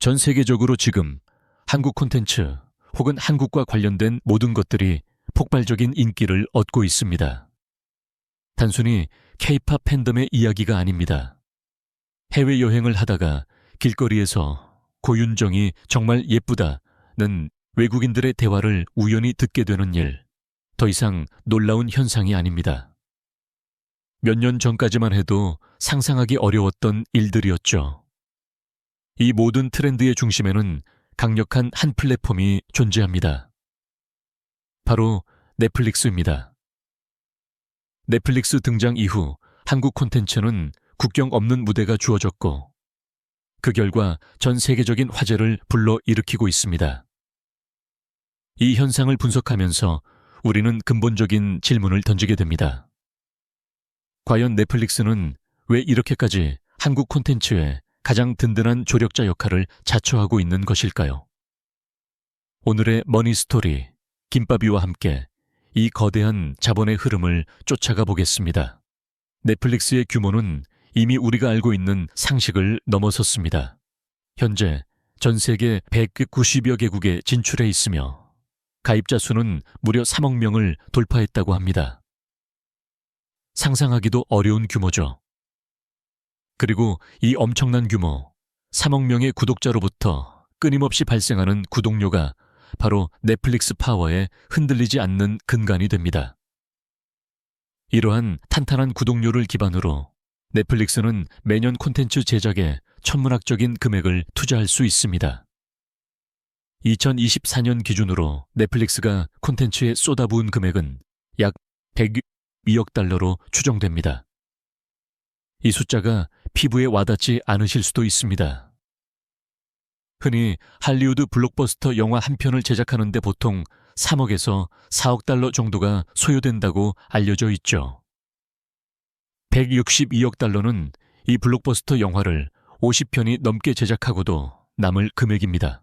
전 세계적으로 지금 한국 콘텐츠 혹은 한국과 관련된 모든 것들이 폭발적인 인기를 얻고 있습니다. 단순히 K-팝 팬덤의 이야기가 아닙니다. 해외여행을 하다가 길거리에서 고윤정이 정말 예쁘다는 외국인들의 대화를 우연히 듣게 되는 일, 더 이상 놀라운 현상이 아닙니다. 몇 년 전까지만 해도 상상하기 어려웠던 일들이었죠. 이 모든 트렌드의 중심에는 강력한 한 플랫폼이 존재합니다. 바로 넷플릭스입니다. 넷플릭스 등장 이후 한국 콘텐츠는 국경 없는 무대가 주어졌고 그 결과 전 세계적인 화제를 불러일으키고 있습니다. 이 현상을 분석하면서 우리는 근본적인 질문을 던지게 됩니다. 과연 넷플릭스는 왜 이렇게까지 한국 콘텐츠에 가장 든든한 조력자 역할을 자처하고 있는 것일까요? 오늘의 머니스토리, 김밥이와 함께 이 거대한 자본의 흐름을 쫓아가 보겠습니다. 넷플릭스의 규모는 이미 우리가 알고 있는 상식을 넘어섰습니다. 현재 전 세계 190여 개국에 진출해 있으며 가입자 수는 무려 3억 명을 돌파했다고 합니다. 상상하기도 어려운 규모죠. 그리고 이 엄청난 규모, 3억 명의 구독자로부터 끊임없이 발생하는 구독료가 바로 넷플릭스 파워에 흔들리지 않는 근간이 됩니다. 이러한 탄탄한 구독료를 기반으로 넷플릭스는 매년 콘텐츠 제작에 천문학적인 금액을 투자할 수 있습니다. 2024년 기준으로 넷플릭스가 콘텐츠에 쏟아부은 금액은 약 102억 달러로 추정됩니다. 이 숫자가 피부에 와닿지 않으실 수도 있습니다. 흔히 할리우드 블록버스터 영화 한 편을 제작하는 데 보통 3억에서 4억 달러 정도가 소요된다고 알려져 있죠. 162억 달러는 이 블록버스터 영화를 50편이 넘게 제작하고도 남을 금액입니다.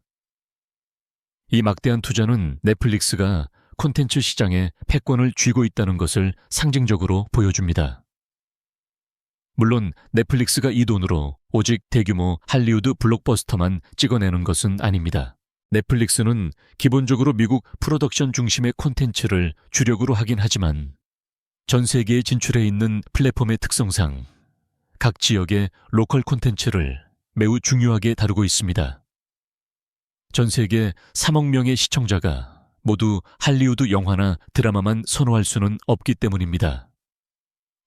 이 막대한 투자는 넷플릭스가 콘텐츠 시장에 패권을 쥐고 있다는 것을 상징적으로 보여줍니다. 물론 넷플릭스가 이 돈으로 오직 대규모 할리우드 블록버스터만 찍어내는 것은 아닙니다. 넷플릭스는 기본적으로 미국 프로덕션 중심의 콘텐츠를 주력으로 하긴 하지만 전 세계에 진출해 있는 플랫폼의 특성상 각 지역의 로컬 콘텐츠를 매우 중요하게 다루고 있습니다. 전 세계 3억 명의 시청자가 모두 할리우드 영화나 드라마만 선호할 수는 없기 때문입니다.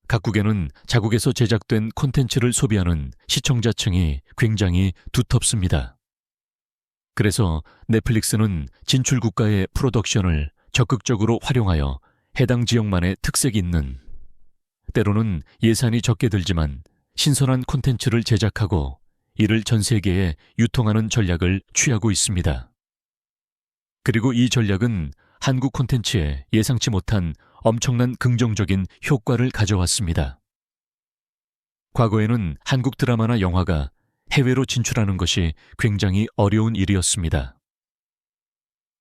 각국에는 자국에서 제작된 콘텐츠를 소비하는 시청자층이 굉장히 두텁습니다. 그래서 넷플릭스는 진출 국가의 프로덕션을 적극적으로 활용하여 해당 지역만의 특색이 있는, 때로는 예산이 적게 들지만 신선한 콘텐츠를 제작하고 이를 전 세계에 유통하는 전략을 취하고 있습니다. 그리고 이 전략은 한국 콘텐츠에 예상치 못한 엄청난 긍정적인 효과를 가져왔습니다. 과거에는 한국 드라마나 영화가 해외로 진출하는 것이 굉장히 어려운 일이었습니다.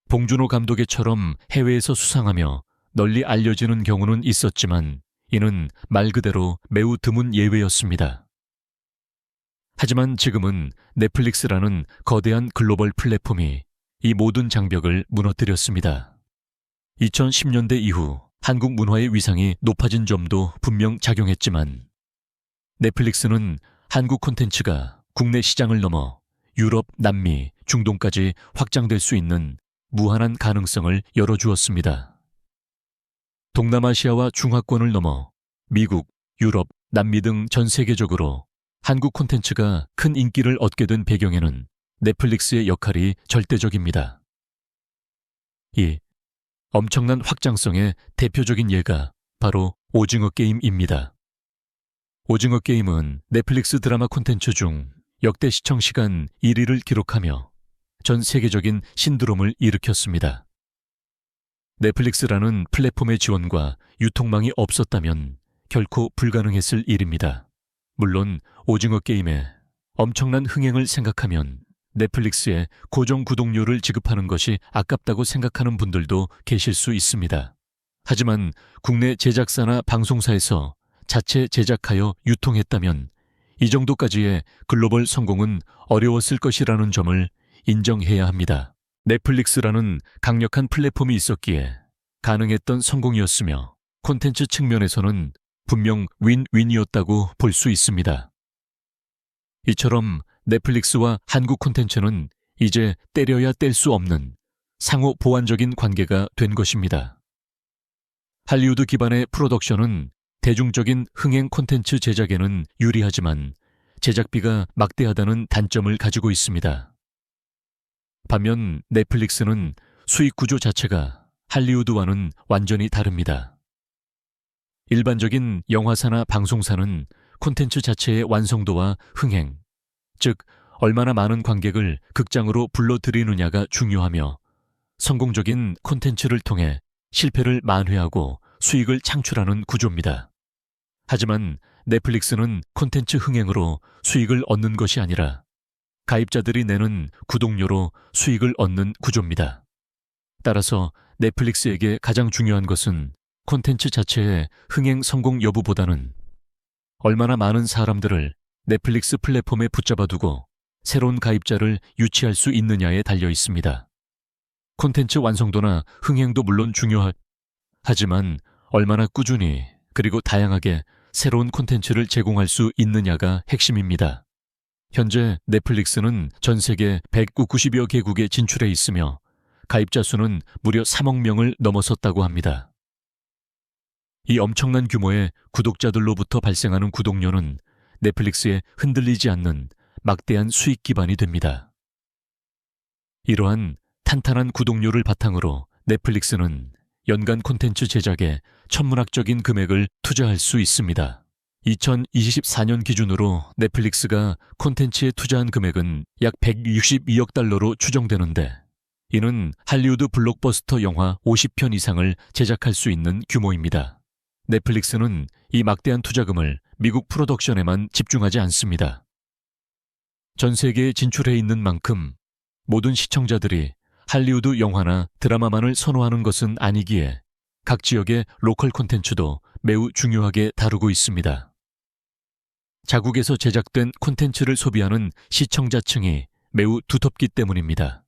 봉준호 감독의처럼 해외에서 수상하며 널리 알려지는 경우는 있었지만 이는 말 그대로 매우 드문 예외였습니다. 하지만 지금은 넷플릭스라는 거대한 글로벌 플랫폼이 이 모든 장벽을 무너뜨렸습니다. 2010년대 이후 한국 문화의 위상이 높아진 점도 분명 작용했지만 넷플릭스는 한국 콘텐츠가 국내 시장을 넘어 유럽, 남미, 중동까지 확장될 수 있는 무한한 가능성을 열어주었습니다. 동남아시아와 중화권을 넘어 미국, 유럽, 남미 등 전 세계적으로 한국 콘텐츠가 큰 인기를 얻게 된 배경에는 넷플릭스의 역할이 절대적입니다. 이 엄청난 확장성의 대표적인 예가 바로 오징어 게임입니다. 오징어 게임은 넷플릭스 드라마 콘텐츠 중 역대 시청 시간 1위를 기록하며 전 세계적인 신드롬을 일으켰습니다. 넷플릭스라는 플랫폼의 지원과 유통망이 없었다면 결코 불가능했을 일입니다. 물론 오징어 게임의 엄청난 흥행을 생각하면 넷플릭스에 고정 구독료를 지급하는 것이 아깝다고 생각하는 분들도 계실 수 있습니다. 하지만 국내 제작사나 방송사에서 자체 제작하여 유통했다면 이 정도까지의 글로벌 성공은 어려웠을 것이라는 점을 인정해야 합니다. 넷플릭스라는 강력한 플랫폼이 있었기에 가능했던 성공이었으며 콘텐츠 측면에서는 분명 윈윈이었다고 볼 수 있습니다. 이처럼 넷플릭스와 한국 콘텐츠는 이제 때려야 뗄 수 없는 상호 보완적인 관계가 된 것입니다. 할리우드 기반의 프로덕션은 대중적인 흥행 콘텐츠 제작에는 유리하지만 제작비가 막대하다는 단점을 가지고 있습니다. 반면 넷플릭스는 수익 구조 자체가 할리우드와는 완전히 다릅니다. 일반적인 영화사나 방송사는 콘텐츠 자체의 완성도와 흥행, 즉 얼마나 많은 관객을 극장으로 불러들이느냐가 중요하며 성공적인 콘텐츠를 통해 실패를 만회하고 수익을 창출하는 구조입니다. 하지만 넷플릭스는 콘텐츠 흥행으로 수익을 얻는 것이 아니라 가입자들이 내는 구독료로 수익을 얻는 구조입니다. 따라서 넷플릭스에게 가장 중요한 것은 콘텐츠 자체의 흥행 성공 여부보다는 얼마나 많은 사람들을 넷플릭스 플랫폼에 붙잡아두고 새로운 가입자를 유치할 수 있느냐에 달려 있습니다. 콘텐츠 완성도나 흥행도 물론 하지만 얼마나 꾸준히 그리고 다양하게 새로운 콘텐츠를 제공할 수 있느냐가 핵심입니다. 현재 넷플릭스는 전 세계 190여 개국에 진출해 있으며 가입자 수는 무려 3억 명을 넘어섰다고 합니다. 이 엄청난 규모의 구독자들로부터 발생하는 구독료는 넷플릭스에 흔들리지 않는 막대한 수익 기반이 됩니다. 이러한 탄탄한 구독료를 바탕으로 넷플릭스는 연간 콘텐츠 제작에 천문학적인 금액을 투자할 수 있습니다. 2024년 기준으로 넷플릭스가 콘텐츠에 투자한 금액은 약 162억 달러로 추정되는데 이는 할리우드 블록버스터 영화 50편 이상을 제작할 수 있는 규모입니다. 넷플릭스는 이 막대한 투자금을 미국 프로덕션에만 집중하지 않습니다. 전 세계에 진출해 있는 만큼 모든 시청자들이 할리우드 영화나 드라마만을 선호하는 것은 아니기에 각 지역의 로컬 콘텐츠도 매우 중요하게 다루고 있습니다. 자국에서 제작된 콘텐츠를 소비하는 시청자층이 매우 두텁기 때문입니다.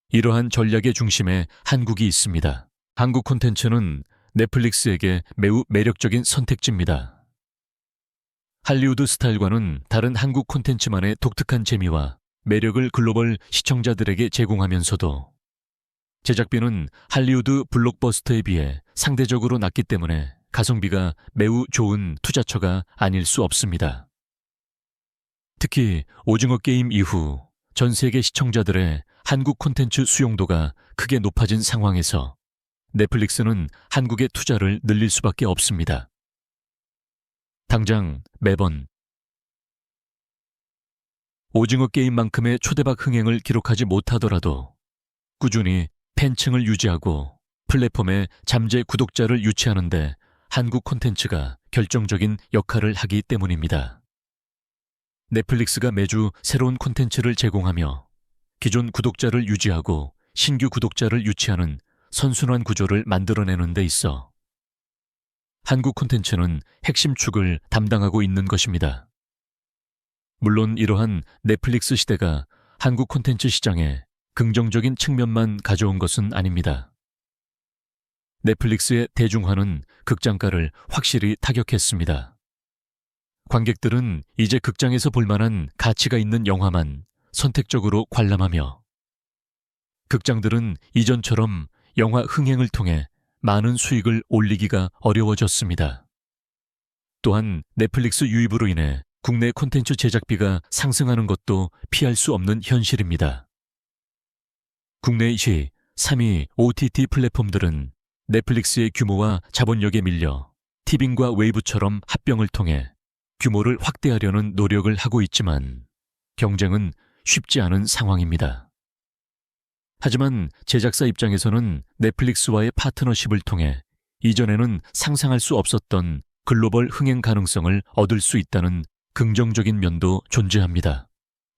이러한 전략의 중심에 한국이 있습니다. 한국 콘텐츠는 넷플릭스에게 매우 매력적인 선택지입니다. 할리우드 스타일과는 다른 한국 콘텐츠만의 독특한 재미와 매력을 글로벌 시청자들에게 제공하면서도 제작비는 할리우드 블록버스터에 비해 상대적으로 낮기 때문에 가성비가 매우 좋은 투자처가 아닐 수 없습니다. 특히 오징어 게임 이후 전 세계 시청자들의 한국 콘텐츠 수용도가 크게 높아진 상황에서 넷플릭스는 한국의 투자를 늘릴 수밖에 없습니다. 당장 매번 오징어 게임만큼의 초대박 흥행을 기록하지 못하더라도 꾸준히 팬층을 유지하고 플랫폼에 잠재 구독자를 유치하는 데 한국 콘텐츠가 결정적인 역할을 하기 때문입니다. 넷플릭스가 매주 새로운 콘텐츠를 제공하며 기존 구독자를 유지하고 신규 구독자를 유치하는 선순환 구조를 만들어내는 데 있어 한국 콘텐츠는 핵심 축을 담당하고 있는 것입니다. 물론 이러한 넷플릭스 시대가 한국 콘텐츠 시장에 긍정적인 측면만 가져온 것은 아닙니다. 넷플릭스의 대중화는 극장가를 확실히 타격했습니다. 관객들은 이제 극장에서 볼 만한 가치가 있는 영화만 선택적으로 관람하며 극장들은 이전처럼 영화 흥행을 통해 많은 수익을 올리기가 어려워졌습니다. 또한 넷플릭스 유입으로 인해 국내 콘텐츠 제작비가 상승하는 것도 피할 수 없는 현실입니다. 국내시 3위 OTT 플랫폼들은 넷플릭스의 규모와 자본력에 밀려 티빙과 웨이브처럼 합병을 통해 규모를 확대하려는 노력을 하고 있지만 경쟁은 쉽지 않은 상황입니다. 하지만 제작사 입장에서는 넷플릭스와의 파트너십을 통해 이전에는 상상할 수 없었던 글로벌 흥행 가능성을 얻을 수 있다는 긍정적인 면도 존재합니다.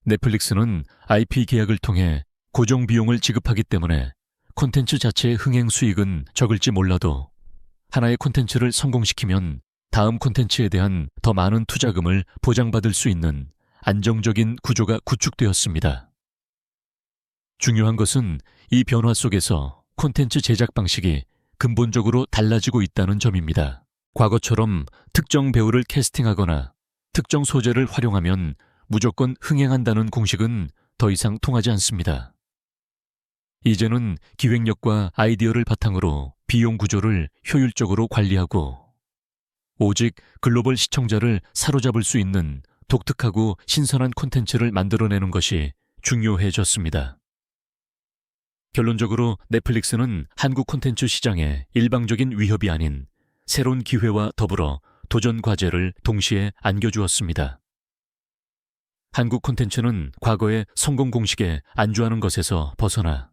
넷플릭스는 IP 계약을 통해 고정 비용을 지급하기 때문에 콘텐츠 자체의 흥행 수익은 적을지 몰라도 하나의 콘텐츠를 성공시키면 다음 콘텐츠에 대한 더 많은 투자금을 보장받을 수 있는 안정적인 구조가 구축되었습니다. 중요한 것은 이 변화 속에서 콘텐츠 제작 방식이 근본적으로 달라지고 있다는 점입니다. 과거처럼 특정 배우를 캐스팅하거나 특정 소재를 활용하면 무조건 흥행한다는 공식은 더 이상 통하지 않습니다. 이제는 기획력과 아이디어를 바탕으로 비용 구조를 효율적으로 관리하고 오직 글로벌 시청자를 사로잡을 수 있는 독특하고 신선한 콘텐츠를 만들어내는 것이 중요해졌습니다. 결론적으로 넷플릭스는 한국 콘텐츠 시장에 일방적인 위협이 아닌 새로운 기회와 더불어 도전 과제를 동시에 안겨주었습니다. 한국 콘텐츠는 과거의 성공 공식에 안주하는 것에서 벗어나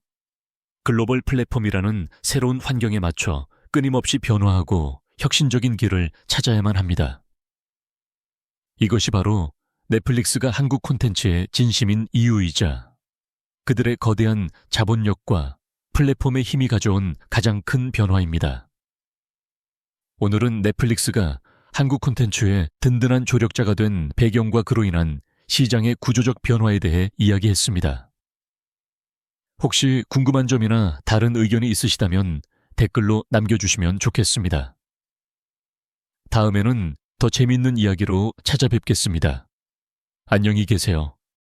글로벌 플랫폼이라는 새로운 환경에 맞춰 끊임없이 변화하고 혁신적인 길을 찾아야만 합니다. 이것이 바로 넷플릭스가 한국 콘텐츠의 진심인 이유이자 그들의 거대한 자본력과 플랫폼의 힘이 가져온 가장 큰 변화입니다. 오늘은 넷플릭스가 한국 콘텐츠의 든든한 조력자가 된 배경과 그로 인한 시장의 구조적 변화에 대해 이야기했습니다. 혹시 궁금한 점이나 다른 의견이 있으시다면 댓글로 남겨주시면 좋겠습니다. 다음에는 더 재밌는 이야기로 찾아뵙겠습니다. 안녕히 계세요.